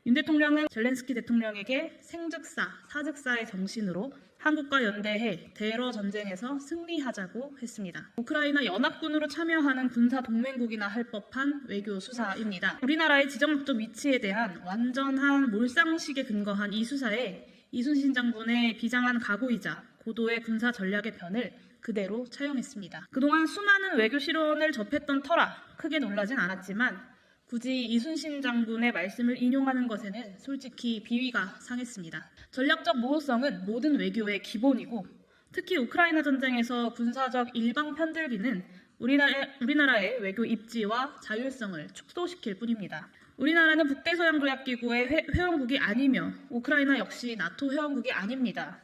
윤 대통령은 젤렌스키 대통령에게 생즉사, 사즉사의 정신으로 한국과 연대해 대러 전쟁에서 승리하자고 했습니다. 우크라이나 연합군으로 참여하는 군사 동맹국이나 할 법한 외교 수사입니다. 우리나라의 지정학적 위치에 대한 완전한 몰상식에 근거한 이 수사에 이순신 장군의 비장한 각오이자 고도의 군사 전략의 편을 그대로 차용했습니다. 그동안 수많은 외교 실언을 접했던 터라 크게 놀라진 않았지만 굳이 이순신 장군의 말씀을 인용하는 것에는 솔직히 비위가 상했습니다. 전략적 모호성은 모든 외교의 기본이고 특히 우크라이나 전쟁에서 군사적 일방 편들기는 우리나라의 외교 입지와 자율성을 축소시킬 뿐입니다. 우리나라는 북대서양조약기구의 회원국이 아니며 우크라이나 역시 나토 회원국이 아닙니다.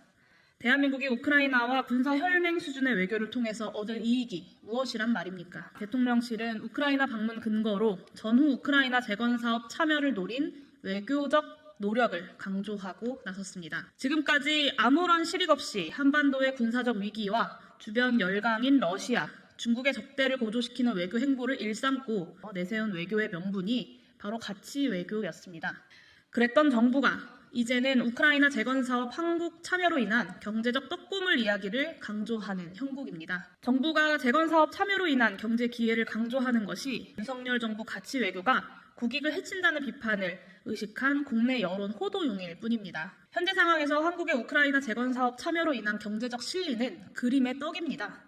대한민국이 우크라이나와 군사 혈맹 수준의 외교를 통해서 얻을 이익이 무엇이란 말입니까? 대통령실은 우크라이나 방문 근거로 전후 우크라이나 재건 사업 참여를 노린 외교적 노력을 강조하고 나섰습니다. 지금까지 아무런 실익 없이 한반도의 군사적 위기와 주변 열강인 러시아, 중국의 적대를 고조시키는 외교 행보를 일삼고 내세운 외교의 명분이 바로 가치 외교였습니다. 그랬던 정부가 이제는 우크라이나 재건 사업 한국 참여로 인한 경제적 떡고물 이야기를 강조하는 형국입니다. 정부가 재건 사업 참여로 인한 경제 기회를 강조하는 것이 윤석열 정부 가치 외교가 국익을 해친다는 비판을 의식한 국내 여론 호도용일 뿐입니다. 현재 상황에서 한국의 우크라이나 재건 사업 참여로 인한 경제적 실리는 그림의 떡입니다.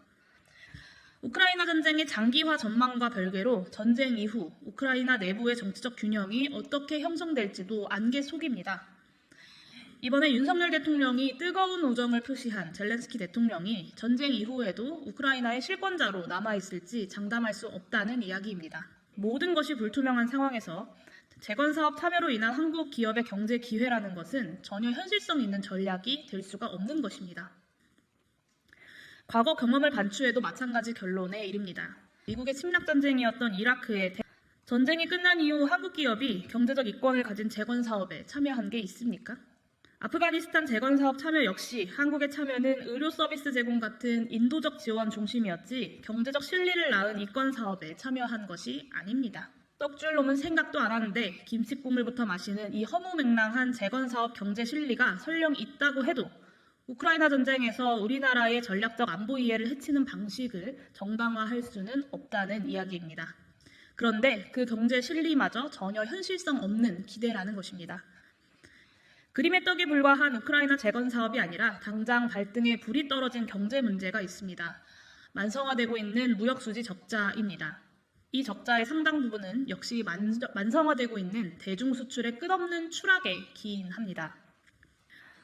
우크라이나 전쟁의 장기화 전망과 별개로 전쟁 이후 우크라이나 내부의 정치적 균형이 어떻게 형성될지도 안개 속입니다. 이번에 윤석열 대통령이 뜨거운 우정을 표시한 젤렌스키 대통령이 전쟁 이후에도 우크라이나의 실권자로 남아있을지 장담할 수 없다는 이야기입니다. 모든 것이 불투명한 상황에서 재건사업 참여로 인한 한국 기업의 경제 기회라는 것은 전혀 현실성 있는 전략이 될 수가 없는 것입니다. 과거 경험을 반추해도 마찬가지 결론에 이릅니다. 미국의 침략전쟁이었던 이라크의 전쟁이 끝난 이후 한국 기업이 경제적 이권을 가진 재건사업에 참여한 게 있습니까? 아프가니스탄 재건사업 참여 역시 한국의 참여는 의료 서비스 제공 같은 인도적 지원 중심이었지 경제적 실리를 낳은 이권 사업에 참여한 것이 아닙니다. 떡줄 놈은 생각도 안 하는데 김치국물부터 마시는 이 허무맹랑한 재건사업 경제 실리가 설령 있다고 해도 우크라이나 전쟁에서 우리나라의 전략적 안보 이해를 해치는 방식을 정당화할 수는 없다는 이야기입니다. 그런데 그 경제 실리마저 전혀 현실성 없는 기대라는 것입니다. 그림의 떡에 불과한 우크라이나 재건 사업이 아니라 당장 발등에 불이 떨어진 경제 문제가 있습니다. 만성화되고 있는 무역수지 적자입니다. 이 적자의 상당 부분은 역시 만성화되고 있는 대중수출의 끝없는 추락에 기인합니다.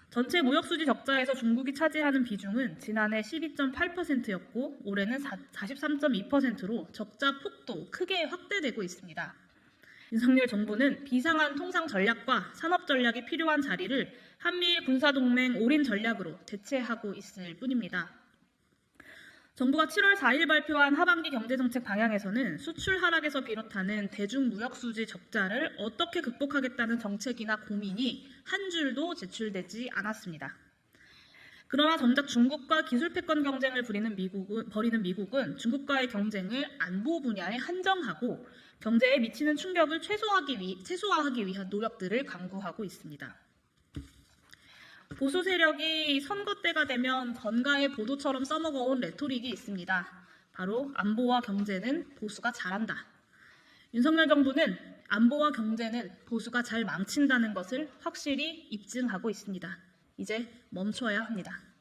전체 무역수지 적자에서 중국이 차지하는 비중은 지난해 12.8%였고 올해는 43.2%로 적자 폭도 크게 확대되고 있습니다. 윤석열 정부는 비상한 통상 전략과 산업 전략이 필요한 자리를 한미일 군사동맹 올인 전략으로 대체하고 있을 뿐입니다. 정부가 7월 4일 발표한 하반기 경제정책 방향에서는 수출 하락에서 비롯하는 대중무역수지 적자를 어떻게 극복하겠다는 정책이나 고민이 한 줄도 제출되지 않았습니다. 그러나 정작 중국과 기술 패권 경쟁을 벌이는 미국은 중국과의 경쟁을 안보 분야에 한정하고 경제에 미치는 충격을 최소화하기 위한 노력들을 강구하고 있습니다. 보수 세력이 선거 때가 되면 번가의 보도처럼 써먹어온 레토릭이 있습니다. 바로 안보와 경제는 보수가 잘한다. 윤석열 정부는 안보와 경제는 보수가 잘 망친다는 것을 확실히 입증하고 있습니다. 이제 멈춰야 합니다.